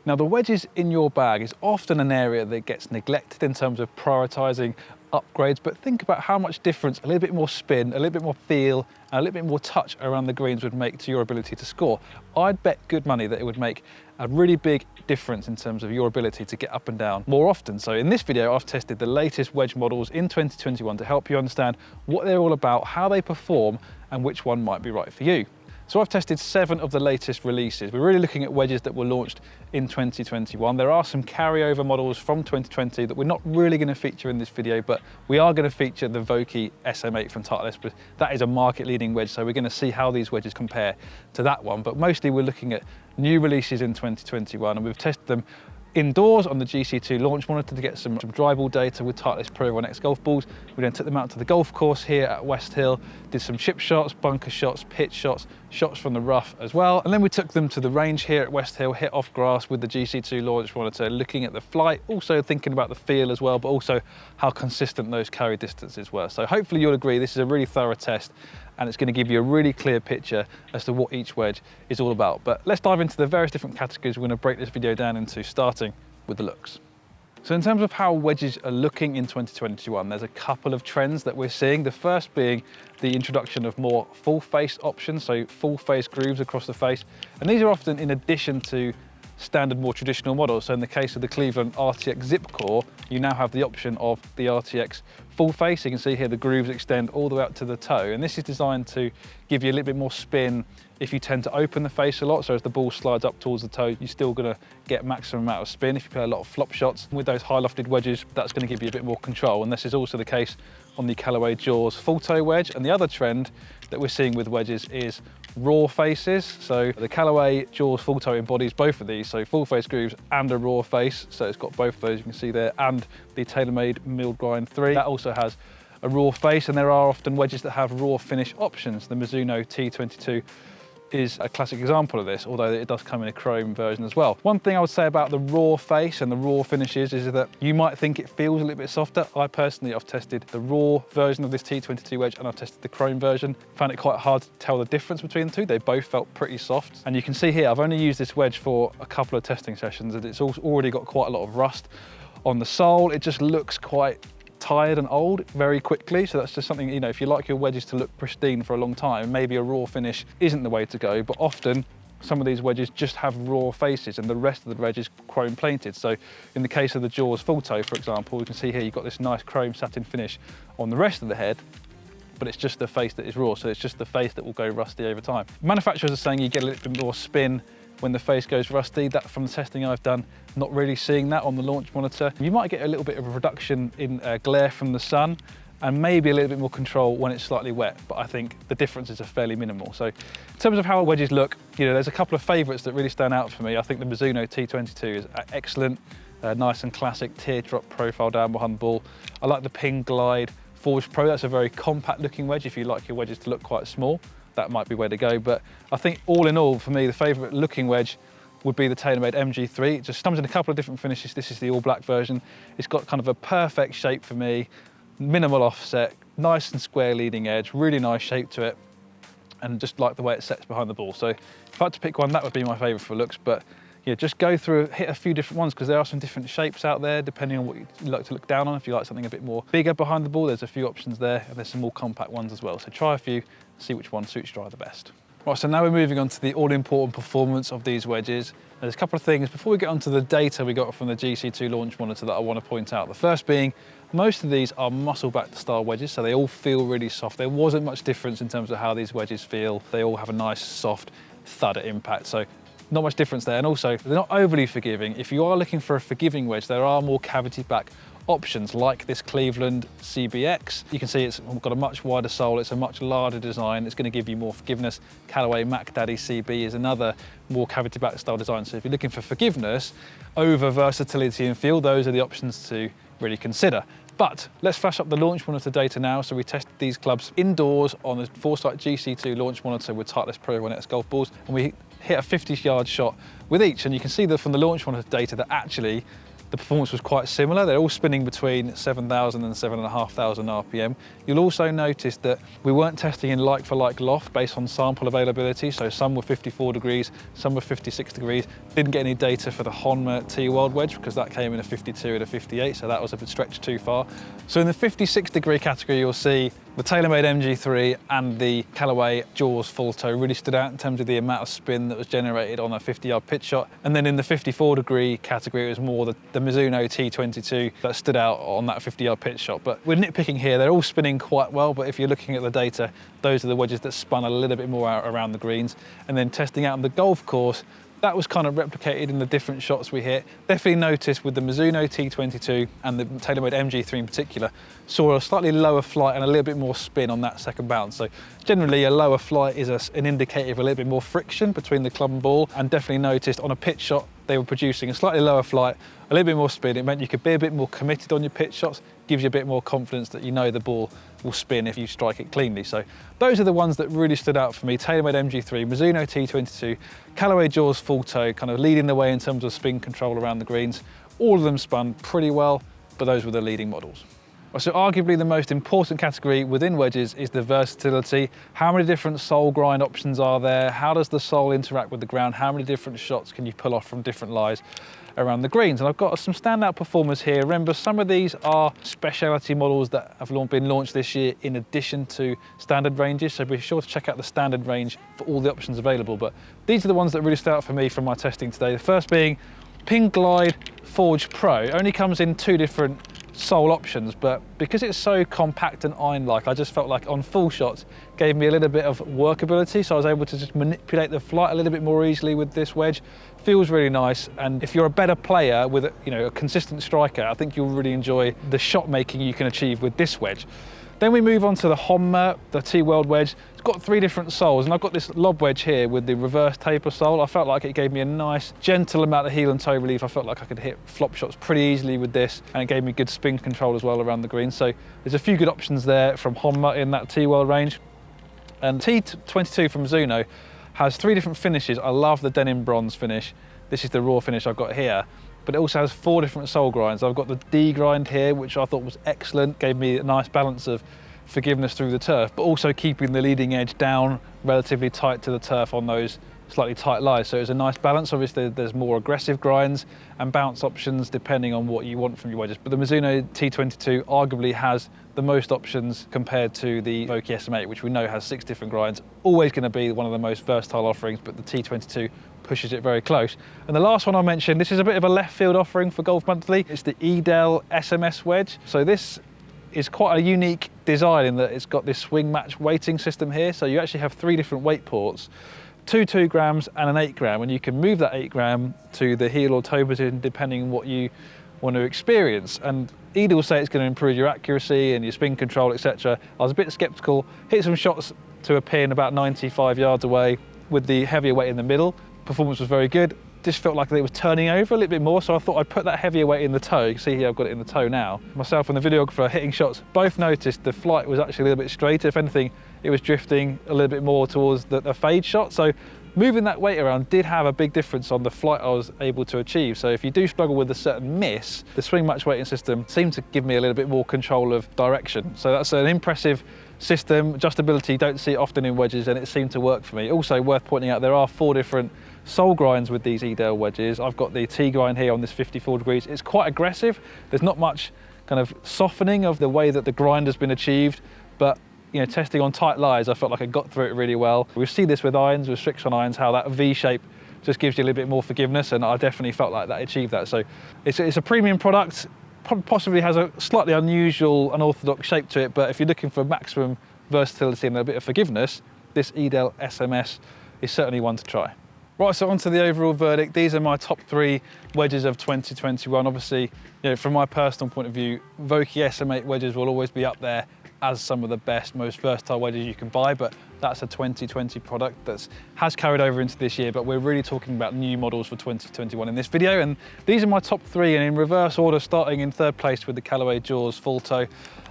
Now, the wedges in your bag is often an area that gets neglected in terms of prioritizing upgrades, but think about how much difference a little bit more spin, a little bit more feel, and a little bit more touch around the greens would make to your ability to score. I'd bet good money that it would make a really big difference in terms of your ability to get up and down more often. So in this video, I've tested the latest wedge models in 2021 to help you understand what they're all about, how they perform, and which one might be right for you. So I've tested 7 of the latest releases. We're really looking at wedges that were launched in 2021. There are some carryover models from 2020 that we're not really going to feature in this video, but we are going to feature the Vokey SM8 from Titleist. That is a market-leading wedge, so we're going to see how these wedges compare to that one. But mostly we're looking at new releases in 2021, and we've tested them indoors on the GC2 launch monitor to get some dry ball data with Titleist Pro 1X golf balls. We then took them out to the golf course here at West Hill, did some chip shots, bunker shots, pitch shots, shots from the rough as well. And then we took them to the range here at West Hill, hit off grass with the GC2 launch monitor, looking at the flight, also thinking about the feel as well, but also how consistent those carry distances were. So hopefully you'll agree this is a really thorough test, and it's going to give you a really clear picture as to what each wedge is all about. But let's dive into the various different categories we're going to break this video down into, starting with the looks. So in terms of how wedges are looking in 2021, there's a couple of trends that we're seeing. The first being the introduction of more full face options, so full face grooves across the face. And these are often in addition to standard, more traditional models. So in the case of the Cleveland RTX Zip Core, you now have the option of the RTX full face. You can see here the grooves extend all the way up to the toe, and this is designed to give you a little bit more spin if you tend to open the face a lot. So as the ball slides up towards the toe, you're still going to get maximum amount of spin. If you play a lot of flop shots with those high lofted wedges, that's going to give you a bit more control, and this is also the case on the Callaway Jaws full toe wedge. And the other trend that we're seeing with wedges is raw faces. So the Callaway Jaws full toe embodies both of these, so full face grooves and a raw face. So it's got both of those, you can see there, and the TaylorMade milled grind 3. That also has a raw face, and there are often wedges that have raw finish options. The Mizuno T22 is a classic example of this, although it does come in a chrome version as well. One thing I would say about the raw face and the raw finishes is that you might think it feels a little bit softer. I personally, I've tested the raw version of this T22 wedge and I've tested the chrome version. Found it quite hard to tell the difference between the two. They both felt pretty soft. And you can see here, I've only used this wedge for a couple of testing sessions, and it's already got quite a lot of rust on the sole. It just looks quite tired and old very quickly. So that's just something, you know, if you like your wedges to look pristine for a long time, maybe a raw finish isn't the way to go. But often some of these wedges just have raw faces and the rest of the wedge is chrome plated. So in the case of the Jaws full toe, for example, you can see here you've got this nice chrome satin finish on the rest of the head, but it's just the face that is raw. So it's just the face that will go rusty over time. Manufacturers are saying you get a little bit more spin when the face goes rusty. That, from the testing I've done, not really seeing that on the launch monitor. You might get a little bit of a reduction in glare from the sun, and maybe a little bit more control when it's slightly wet, but I think the differences are fairly minimal. So in terms of how wedges look, you know, there's a couple of favourites that really stand out for me. I think the Mizuno T22 is excellent, nice and classic teardrop profile down behind the ball. I like the Ping Glide Forge Pro. That's a very compact looking wedge. If you like your wedges to look quite small, that might be where to go. But I think all in all, for me, the favourite looking wedge would be the TaylorMade MG3. It just comes in a couple of different finishes. This is the all black version. It's got kind of a perfect shape for me, minimal offset, nice and square leading edge, really nice shape to it, and just like the way it sets behind the ball. So if I had to pick one, that would be my favourite for looks. But yeah, just go through, hit a few different ones, because there are some different shapes out there depending on what you like to look down on. If you like something a bit more bigger behind the ball, there's a few options there, and there's some more compact ones as well. So try a few, see which one suits your eye the best. Right, so now we're moving on to the all-important performance of these wedges. There's a couple of things before we get onto the data we got from the GC2 launch monitor that I want to point out. The first being, most of these are muscle-backed style wedges, so they all feel really soft. There wasn't much difference in terms of how these wedges feel. They all have a nice, soft thud at impact, so not much difference there. And also, they're not overly forgiving. If you are looking for a forgiving wedge, there are more cavity back options like this Cleveland CBX. You can see it's got a much wider sole, it's a much larger design, it's going to give you more forgiveness. Callaway Mac Daddy CB is another more cavity back style design. So if you're looking for forgiveness over versatility and feel, those are the options to really consider. But let's flash up the launch monitor data now. So we tested these clubs indoors on the Foresight GC2 launch monitor with Titleist Pro 1X golf balls, and we hit a 50-yard shot with each. And you can see that from the launch monitor data that actually the performance was quite similar. They're all spinning between 7,000 and 7,500 RPM. You'll also notice that we weren't testing in like-for-like loft based on sample availability, so some were 54 degrees, some were 56 degrees. Didn't get any data for the Honma T-World wedge because that came in a 52 and a 58, so that was a bit stretched too far. So in the 56 degree category, you'll see the TaylorMade MG3 and the Callaway Jaws Full Toe really stood out in terms of the amount of spin that was generated on a 50-yard pitch shot. And then in the 54 degree category, it was more the Mizuno T22 that stood out on that 50-yard pitch shot. But we're nitpicking here, they're all spinning quite well, but if you're looking at the data, those are the wedges that spun a little bit more out around the greens. And then testing out on the golf course, that was kind of replicated in the different shots we hit. Definitely noticed with the Mizuno T22 and the TaylorMade MG3 in particular, saw a slightly lower flight and a little bit more spin on that second bounce. So generally a lower flight is an indicator of a little bit more friction between the club and ball, and definitely noticed on a pitch shot they were producing a slightly lower flight, a little bit more spin. It meant you could be a bit more committed on your pitch shots, gives you a bit more confidence that you know the ball will spin if you strike it cleanly. So those are the ones that really stood out for me. TaylorMade MG3, Mizuno T22, Callaway Jaws Full Toe, kind of leading the way in terms of spin control around the greens. All of them spun pretty well, but those were the leading models. So arguably the most important category within wedges is the versatility. How many different sole grind options are there? How does the sole interact with the ground? How many different shots can you pull off from different lies around the greens? And I've got some standout performers here. Remember, some of these are specialty models that have been launched this year in addition to standard ranges, so be sure to check out the standard range for all the options available. But these are the ones that really stood out for me from my testing today. The first being Ping Glide Forge Pro. It only comes in two different sole options, but because it's so compact and iron-like, I just felt like on full shots gave me a little bit of workability, so I was able to just manipulate the flight a little bit more easily with this wedge. Feels really nice, and if you're a better player with a consistent striker, I think you'll really enjoy the shot making you can achieve with this wedge. Then we move on to the Honma, the T-World wedge. It's got three different soles, and I've got this lob wedge here with the reverse taper sole. I felt like it gave me a nice, gentle amount of heel and toe relief. I felt like I could hit flop shots pretty easily with this, and it gave me good spin control as well around the green. So there's a few good options there from Honma in that T-World range. And T22 from Mizuno has three different finishes. I love the denim bronze finish. This is the raw finish I've got here. But it also has four different sole grinds. I've got the D grind here, which I thought was excellent, gave me a nice balance of forgiveness through the turf, but also keeping the leading edge down relatively tight to the turf on those slightly tight lies. So it's a nice balance. Obviously there's more aggressive grinds and bounce options depending on what you want from your wedges. But the Mizuno T22 arguably has the most options compared to the Vokey SM8, which we know has 6 different grinds. Always going to be one of the most versatile offerings, but the T22 pushes it very close. And the last one I mentioned, this is a bit of a left field offering for Golf Monthly. It's the Edel SMS wedge. So this is quite a unique design in that it's got this swing match weighting system here. So you actually have 3 different weight ports, 2 2 grams and an 8 gram, and you can move that 8 gram to the heel or toe position depending on what you want to experience. And Edel will say it's going to improve your accuracy and your spin control, etc. I was a bit skeptical, hit some shots to a pin about 95 yards away with the heavier weight in the middle. Performance was very good. Just felt like it was turning over a little bit more, so I thought I'd put that heavier weight in the toe. You can see here I've got it in the toe now. Myself and the videographer hitting shots both noticed the flight was actually a little bit straighter. If anything, it was drifting a little bit more towards the fade shot. So moving that weight around did have a big difference on the flight I was able to achieve. So if you do struggle with a certain miss, the swing match weighting system seemed to give me a little bit more control of direction. So that's an impressive system. Adjustability, don't see it often in wedges, and it seemed to work for me. Also worth pointing out, there are 4 different sole grinds with these Edel wedges. I've got the T grind here on this 54 degrees. It's quite aggressive. There's not much kind of softening of the way that the grind has been achieved, but testing on tight lies, I felt like I got through it really well. We see this with irons, with Strixon irons, how that V shape just gives you a little bit more forgiveness, and I definitely felt like that achieved that. So it's a premium product, possibly has a slightly unusual, unorthodox shape to it, but if you're looking for maximum versatility and a bit of forgiveness, this Edel SMS is certainly one to try. Right, so on to the overall verdict. These are my top 3 wedges of 2021. Obviously, from my personal point of view, Vokey SM8 wedges will always be up there as some of the best, most versatile wedges you can buy, but that's a 2020 product that has carried over into this year, but we're really talking about new models for 2021 in this video, and these are my top 3, and in reverse order, starting in 3rd place with the Callaway Jaws Full Toe.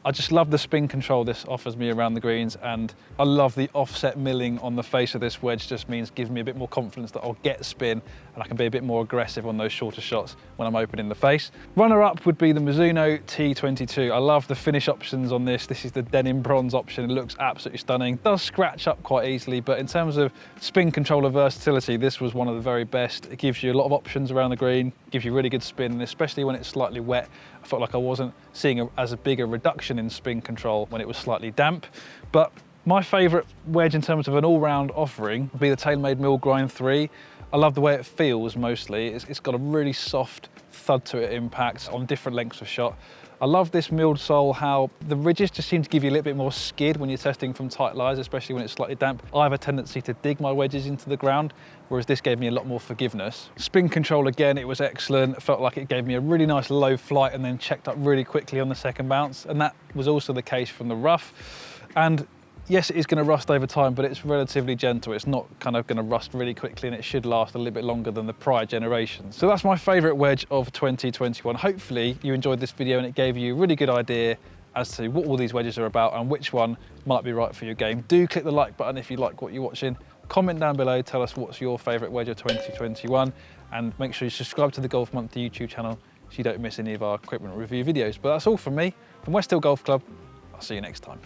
I just love the spin control this offers me around the greens, and I love the offset milling on the face of this wedge. Just means gives me a bit more confidence that I'll get spin and I can be a bit more aggressive on those shorter shots when I'm opening the face. Runner up would be the Mizuno T22. I love the finish options on this. This is the denim bronze option. It looks absolutely stunning. Does scratch up quite easily, but in terms of spin controller versatility, this was one of the very best. It gives you a lot of options around the green, gives you really good spin, and especially when it's slightly wet. I felt like I wasn't seeing as big a reduction in spin control when it was slightly damp. But my favourite wedge in terms of an all-round offering would be the TaylorMade Mill Grind 3. I love the way it feels mostly. It's got a really soft thud to it impact on different lengths of shot. I love this milled sole, how the ridges just seem to give you a little bit more skid when you're testing from tight lies, especially when it's slightly damp. I have a tendency to dig my wedges into the ground, whereas this gave me a lot more forgiveness. Spin control, again, it was excellent. It felt like it gave me a really nice low flight and then checked up really quickly on the second bounce. And that was also the case from the rough. And yes, it is going to rust over time, but it's relatively gentle. It's not kind of going to rust really quickly, and it should last a little bit longer than the prior generations. So that's my favourite wedge of 2021. Hopefully you enjoyed this video and it gave you a really good idea as to what all these wedges are about and which one might be right for your game. Do click the like button if you like what you're watching. Comment down below, tell us what's your favourite wedge of 2021, and make sure you subscribe to the Golf Monthly YouTube channel so you don't miss any of our equipment review videos. But that's all from me, from West Hill Golf Club. I'll see you next time.